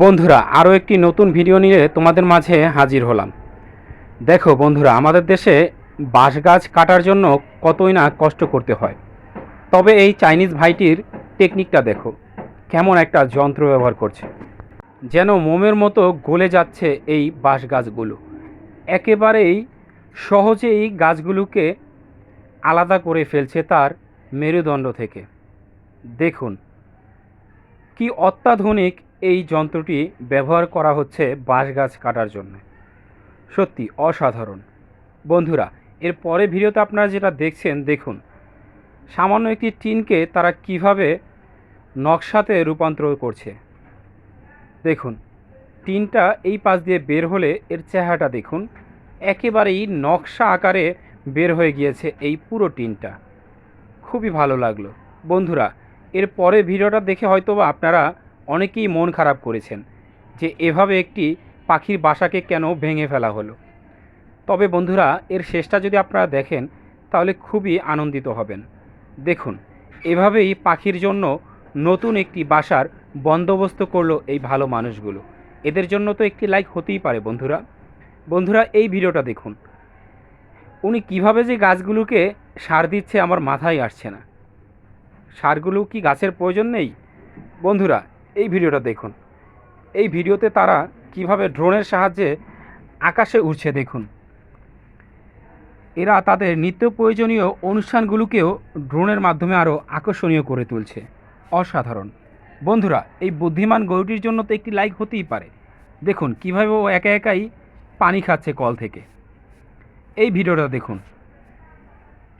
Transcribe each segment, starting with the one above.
বন্ধুরা আরও একটি নতুন ভিডিও নিয়ে তোমাদের মাঝে হাজির হলাম। দেখো বন্ধুরা, আমাদের দেশে বাঁশ গাছ কাটার জন্য কতই না কষ্ট করতে হয়। তবে এই চাইনিজ ভাইটির টেকনিকটা দেখো, কেমন একটা যন্ত্র ব্যবহার করছে, যেন মোমের মতো গলে যাচ্ছে এই বাঁশ গাছগুলো। একেবারেই সহজেই গাছগুলোকে আলাদা করে ফেলছে তার মেরুদণ্ড থেকে। দেখুন কি অত্যাধুনিক এই যন্ত্রটি ব্যবহার করা হচ্ছে বাঁশ গাছ কাটার জন্য। সত্যি অসাধারণ। বন্ধুরা, এর পরে ভিডিওতে আপনারা যেটা দেখছেন, দেখুন সামান্য একটি টিনকে তারা কিভাবে নকশাতে রূপান্তর করছে। দেখুন টিনটা এই পাশ দিয়ে বের হলে এর চেহারাটা দেখুন, একেবারেই নকশা আকারে বের হয়ে গিয়েছে এই পুরো টিনটা। খুবই ভালো লাগলো। বন্ধুরা, এর পরে ভিডিওটা দেখে হয়তোবা আপনারা অনেকেই মন খারাপ করেছেন যে এভাবে একটি পাখির বাসাকে কেন ভেঙে ফেলা হলো। তবে বন্ধুরা, এর শেষটা যদি আপনারা দেখেন তাহলে খুবই আনন্দিত হবেন। দেখুন এভাবেই পাখির জন্য নতুন একটি বাসার বন্দোবস্ত করলো এই ভালো মানুষগুলো। এদের জন্য তো একটি লাইক হতেই পারে বন্ধুরা। বন্ধুরা, এই ভিডিওটা দেখুন, উনি কিভাবে যে গাছগুলোকে সার দিচ্ছে আমার মাথায় আসছে না। সারগুলো কি গাছের প্রয়োজন নেই? বন্ধুরা, এই ভিডিওটা দেখুন। এই ভিডিওতে তারা কিভাবে ড্রোনের সাহায্যে আকাশে উড়ছে দেখুন। এরা তাদের নিত্য প্রয়োজনীয় অনুষ্ঠানগুলোকেও ড্রোনের মাধ্যমে আরও আকর্ষণীয় করে তুলছে। অসাধারণ। বন্ধুরা, এই বুদ্ধিমান গরুটির জন্য তো একটি লাইক হতেই পারে। দেখুন কিভাবে ও একা একাই পানি খাচ্ছে কল থেকে। এই ভিডিওটা দেখুন,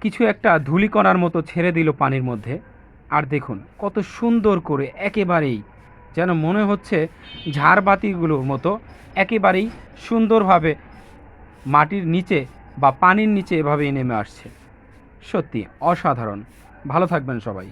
কিছু একটা ধূলিকণার মতো ছেড়ে দিল পানির মধ্যে। আর দেখুন কত সুন্দর করে, একেবারেই যেন মনে হচ্ছে ঝাড়বাতিগুলোর মতো একেবারেই সুন্দরভাবে মাটির নিচে বা পানির নিচে এভাবেই নেমে আসছে। সত্যি অসাধারণ। ভালো থাকবেন সবাই।